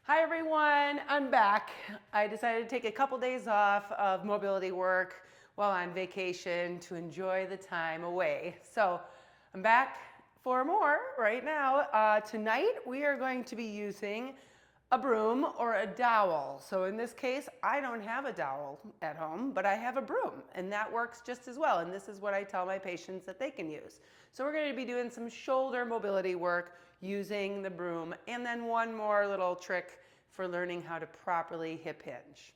Hi everyone, I'm back. I decided to take a couple days off of mobility work while on vacation to enjoy the time away. So I'm back for more right now. Tonight we are going to be using a broom or a dowel. So in this case, I don't have a dowel at home, but I have a broom, and that works just as well. And this is what I tell my patients that they can use. So we're going to be doing some shoulder mobility work using the broom, and then one more little trick for learning how to properly hip hinge.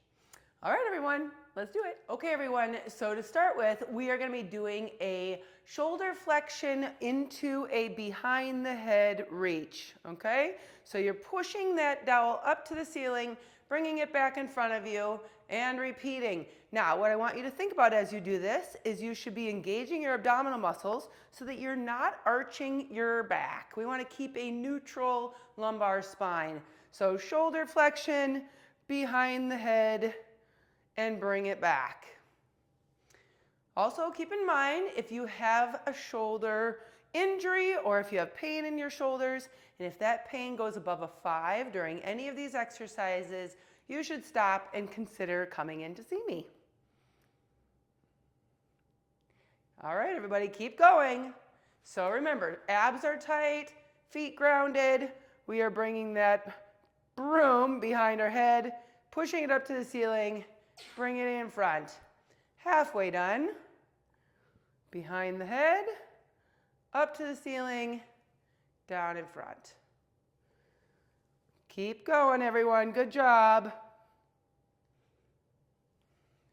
All right, everyone, let's do it. Okay, everyone, so to start with, we are going to be doing a shoulder flexion into a behind the head reach, okay? So you're pushing that dowel up to the ceiling, bringing it back in front of you, and repeating. Now, what I want you to think about as you do this is you should be engaging your abdominal muscles so that you're not arching your back. We want to keep a neutral lumbar spine. So shoulder flexion, behind the head, and bring it back. Also, keep in mind if you have a shoulder injury or if you have pain in your shoulders, and if that pain goes above a 5 during any of these exercises, you should stop and consider coming in to see me. All right, everybody, keep going. So remember, abs are tight, feet grounded. We are bringing that broom behind our head, pushing it up to the ceiling, bring it in front. Halfway done. Behind the head, up to the ceiling, down in front. Keep going, everyone. Good job.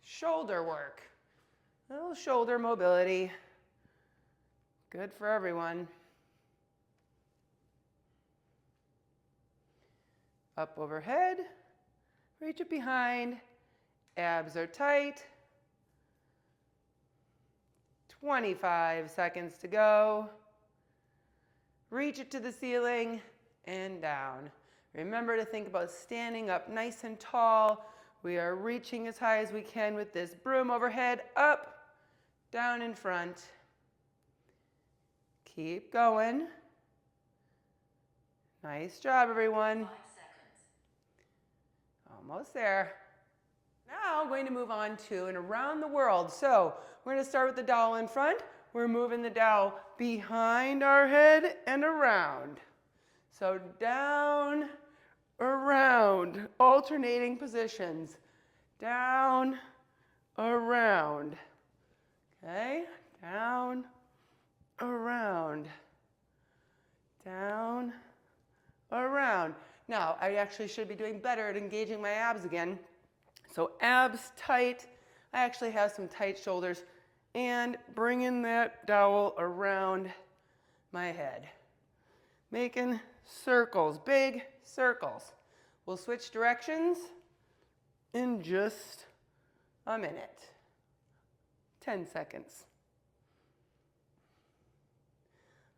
Shoulder work. A little shoulder mobility. Good for everyone. Up overhead, reach it behind, abs are tight. 25 seconds to go. Reach it to the ceiling and down. Remember to think about standing up nice and tall. We are reaching as high as we can with this broom overhead, up, down in front. Keep going. Nice job, everyone. 5 seconds. Almost there. Now I'm going to move on to an around the world. So we're going to start with the dowel in front. We're moving the dowel behind our head and around. So down, around, alternating positions. Down, around. Okay, down, around. Down, around. Now, I actually should be doing better at engaging my abs again. So abs tight. I actually have some tight shoulders. And bringing that dowel around my head. Making circles, big circles. We'll switch directions in just a minute. 10 seconds.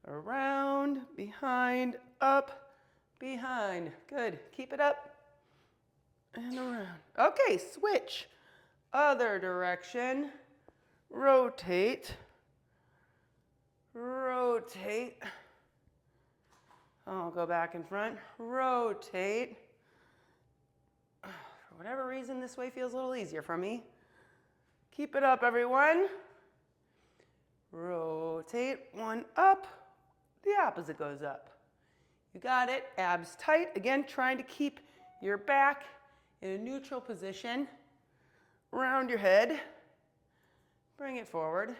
Around, behind, up, behind. Good. Keep it up. And around. Okay, switch. Other direction. Rotate. Rotate. I'll go back in front. Rotate. For whatever reason, this way feels a little easier for me. Keep it up, everyone. Rotate. One up. The opposite goes up. You got it. Abs tight. Again, trying to keep your back in a neutral position. Round your head. Bring it forward.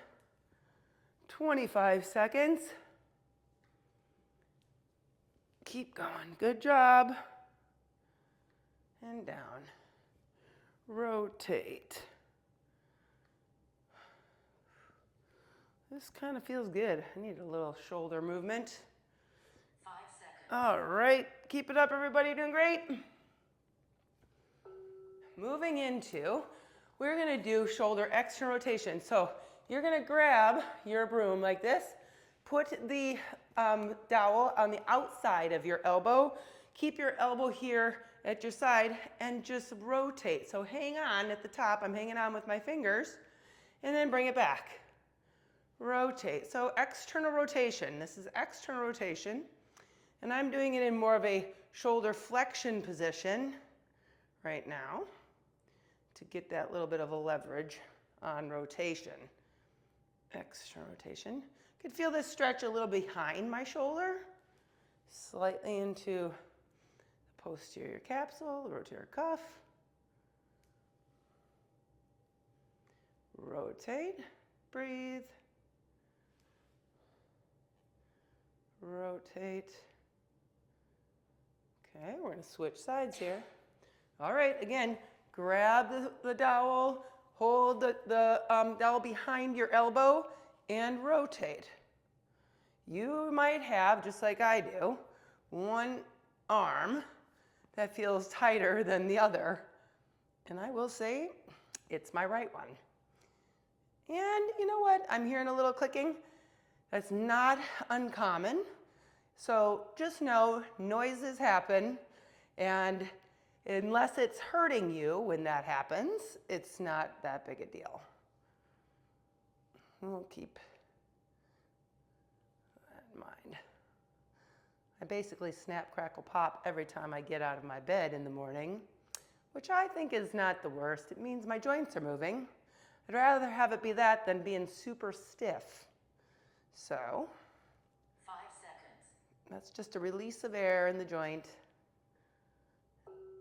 25 seconds. Keep going. Good job. And down. Rotate. This kind of feels good. I need a little shoulder movement. 5 seconds. All right. Keep it up, everybody. You're doing great. Moving into, we're going to do shoulder external rotation. So you're going to grab your broom like this, put the dowel on the outside of your elbow, keep your elbow here at your side, and just rotate. So hang on at the top. I'm hanging on with my fingers, and then bring it back. Rotate. So external rotation. This is external rotation, and I'm doing it in more of a shoulder flexion position right now to get that little bit of a leverage on rotation. Extra rotation. Could feel this stretch a little behind my shoulder, slightly into the posterior capsule, the rotator cuff. Rotate, breathe. Rotate. Okay, we're going to switch sides here. All right, again, grab the dowel, hold the dowel behind your elbow, and rotate. You might have, just like I do, one arm that feels tighter than the other. And I will say, it's my right one. And you know what? I'm hearing a little clicking. That's not uncommon. So just know noises happen, and unless it's hurting you when that happens, it's not that big a deal. We'll keep that in mind. I basically snap, crackle, pop every time I get out of my bed in the morning, which I think is not the worst. It means my joints are moving. I'd rather have it be that than being super stiff. So 5 seconds. that's just a release of air in the joint.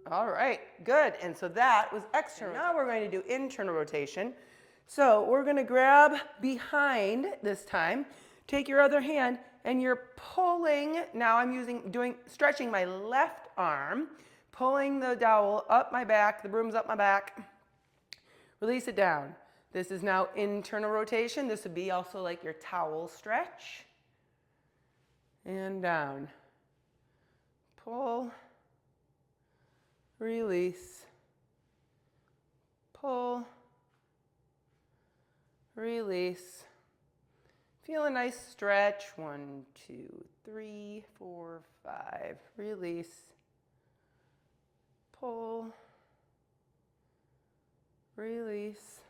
All right, good. And so that was external. Now we're going to do internal rotation. So we're going to grab behind this time. Take your other hand and you're pulling. Now I'm stretching my left arm, pulling the dowel up my back, the broom's up my back. Release it down. This is now internal rotation. This would be also like your towel stretch. And down. Pull. Release. Pull. Release. Feel a nice stretch. 1, 2, 3, 4, 5. Release. Pull. Release.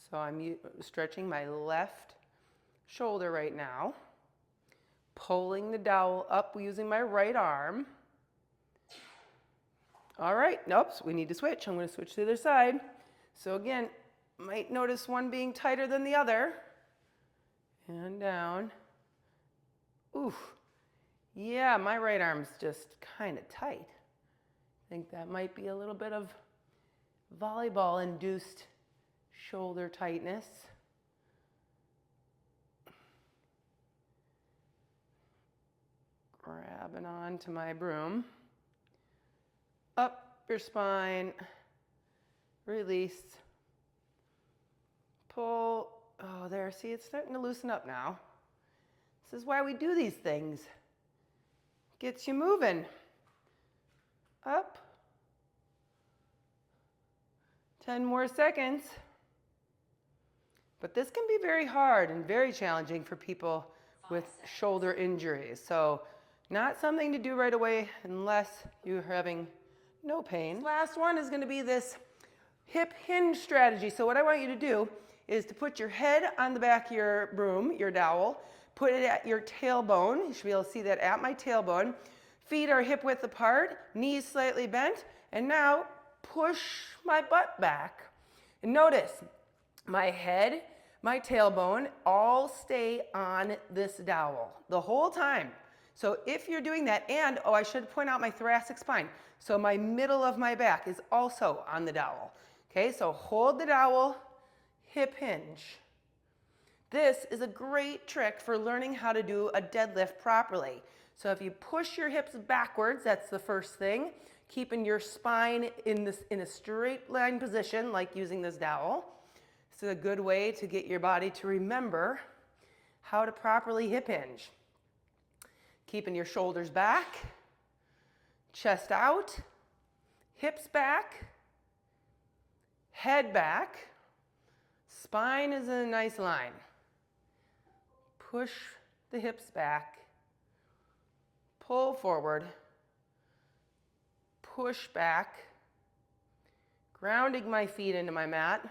So I'm stretching my left shoulder right now. Pulling the dowel up using my right arm. All right, nope, we need to switch. I'm going to switch to the other side. So again, might notice one being tighter than the other. And down. Oof. Yeah, my right arm's just kind of tight. I think that might be a little bit of volleyball-induced shoulder tightness. Grabbing onto my broom. Up your spine. Release. Pull. Oh, there. See, it's starting to loosen up now. This is why we do these things. Gets you moving. Up. 10 more seconds. But this can be very hard and very challenging for people with shoulder injuries. So not something to do right away unless you're having no pain. This last one is going to be this hip hinge strategy. So what I want you to do is to put your head on the back of your broom, your dowel, put it at your tailbone. You should be able to see that at my tailbone. Feet are hip width apart, knees slightly bent, and now push my butt back. And notice, my head, my tailbone all stay on this dowel the whole time. So if you're doing that, and I should point out my thoracic spine. So my middle of my back is also on the dowel. Okay, so hold the dowel, hip hinge. This is a great trick for learning how to do a deadlift properly. So if you push your hips backwards, that's the first thing. Keeping your spine in a straight line position, like using this dowel. This is a good way to get your body to remember how to properly hip hinge. Keeping your shoulders back, chest out, hips back, head back, spine is in a nice line. Push the hips back, pull forward, push back, grounding my feet into my mat,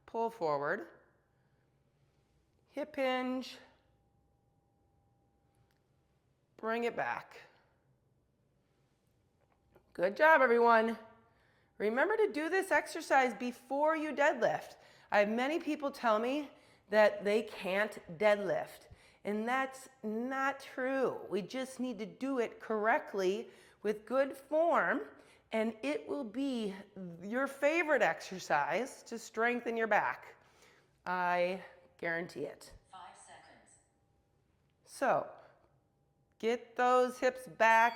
pull forward, hip hinge, bring it back. Good job, everyone. Remember to do this exercise before you deadlift. I have many people tell me that they can't deadlift, and that's not true. We just need to do it correctly with good form, and it will be your favorite exercise to strengthen your back. I guarantee it. 5 seconds. So, get those hips back,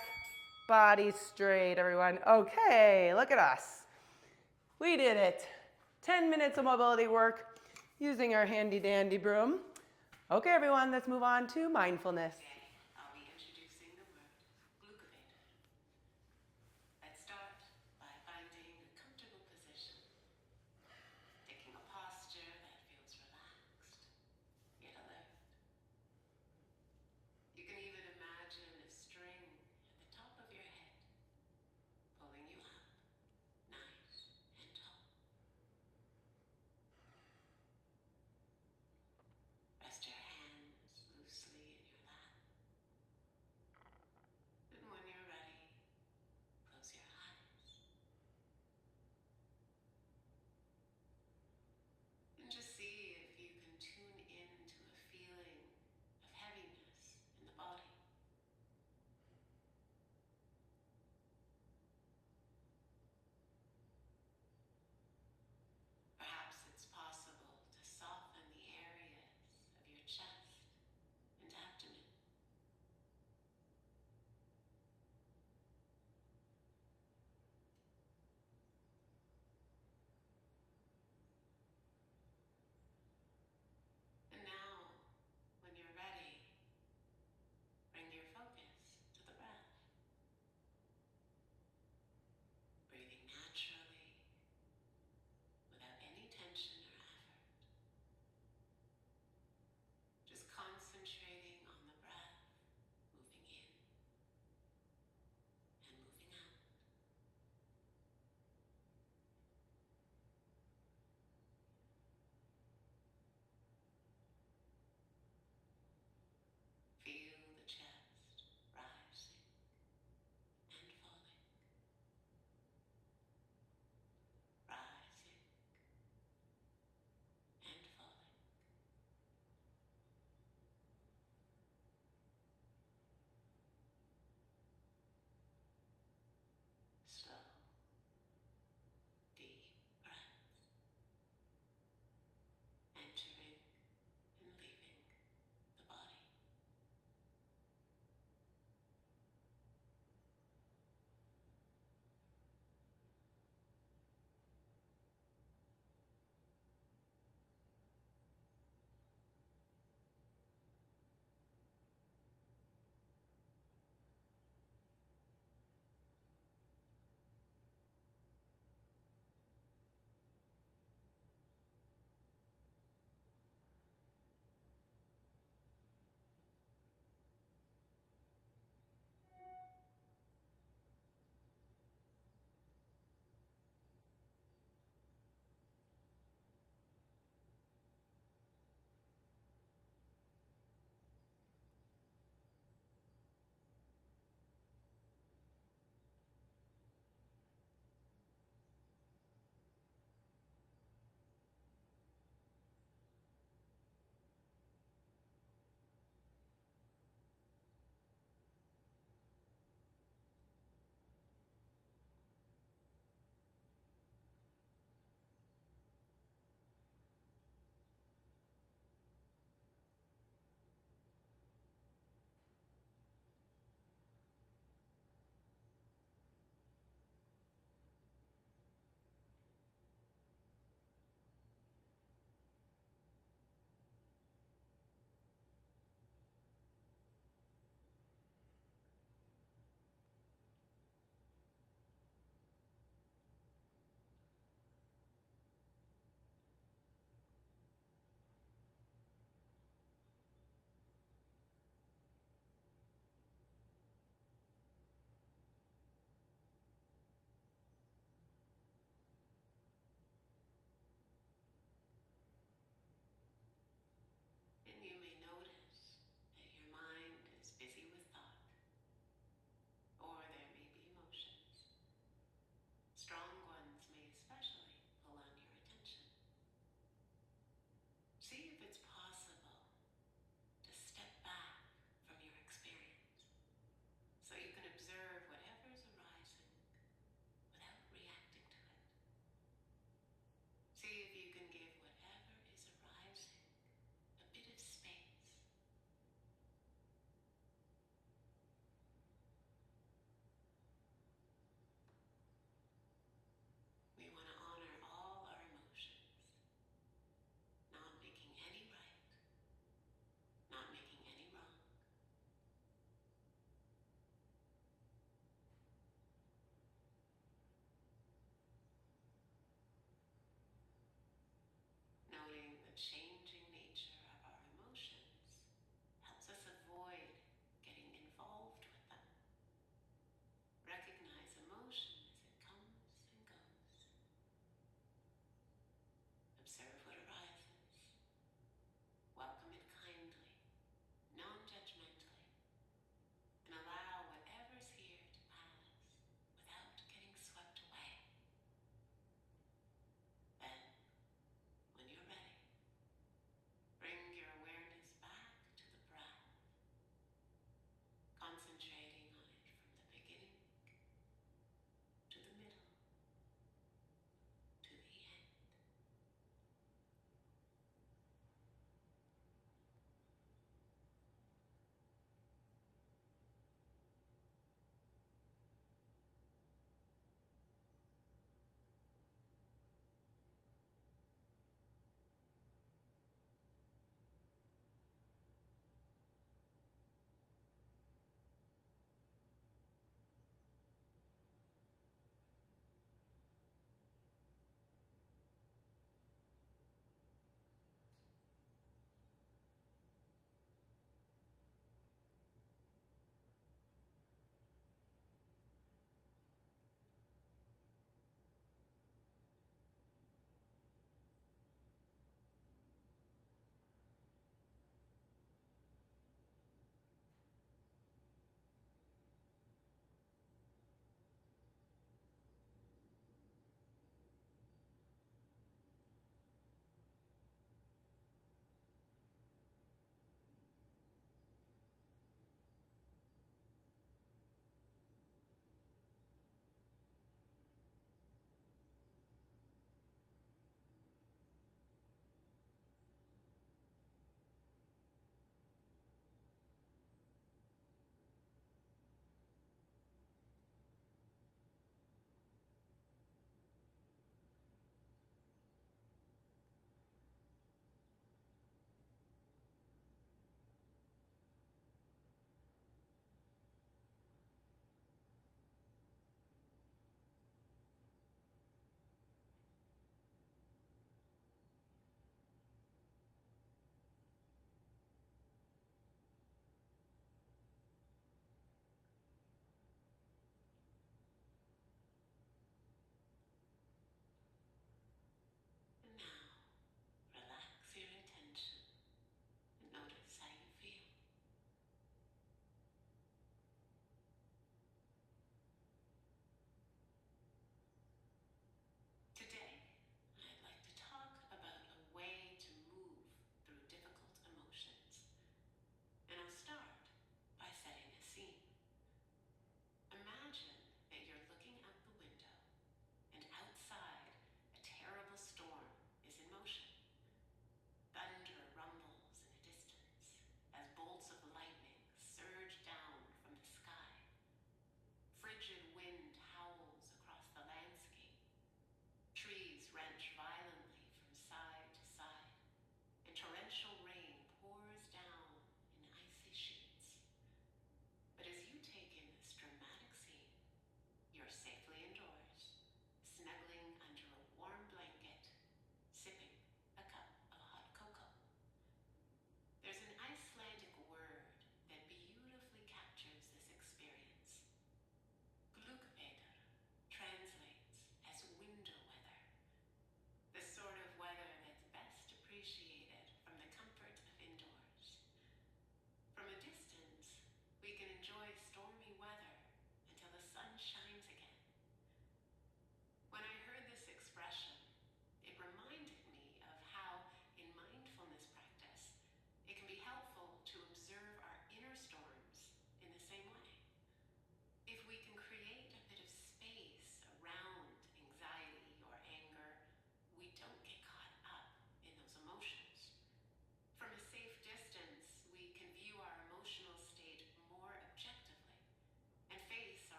body straight, everyone. Okay, look at us. We did it. 10 minutes of mobility work using our handy dandy broom. Okay, everyone, let's move on to mindfulness. Today, I'll be introducing the word glucovator. Let's start by finding a comfortable position, taking a posture that feels relaxed, yet alert. You can even imagine a string at the top of your head, pulling you up, nice and tall. Rest your hands loosely in your lap.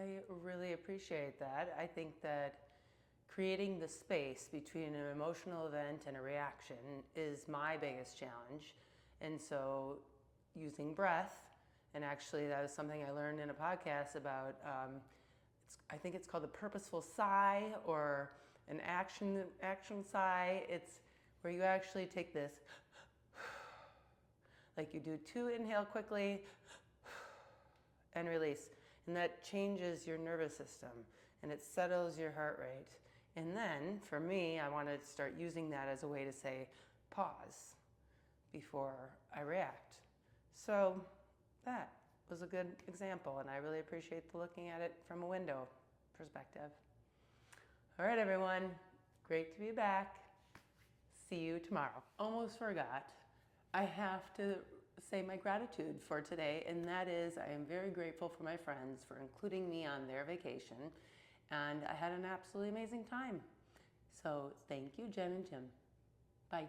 I really appreciate that. I think that creating the space between an emotional event and a reaction is my biggest challenge. And so using breath, and actually that was something I learned in a podcast about, I think it's called the purposeful sigh or an action sigh. It's where you actually take this, like you do 2 inhale quickly and release. And that changes your nervous system and it settles your heart rate. And then for me, I want to start using that as a way to say pause before I react. So that was a good example, and I really appreciate the looking at it from a window perspective. All right, everyone, great to be back. See you tomorrow. Almost forgot. I have to say my gratitude for today, and that is I am very grateful for my friends for including me on their vacation, and I had an absolutely amazing time. So thank you, Jen and Jim. Bye.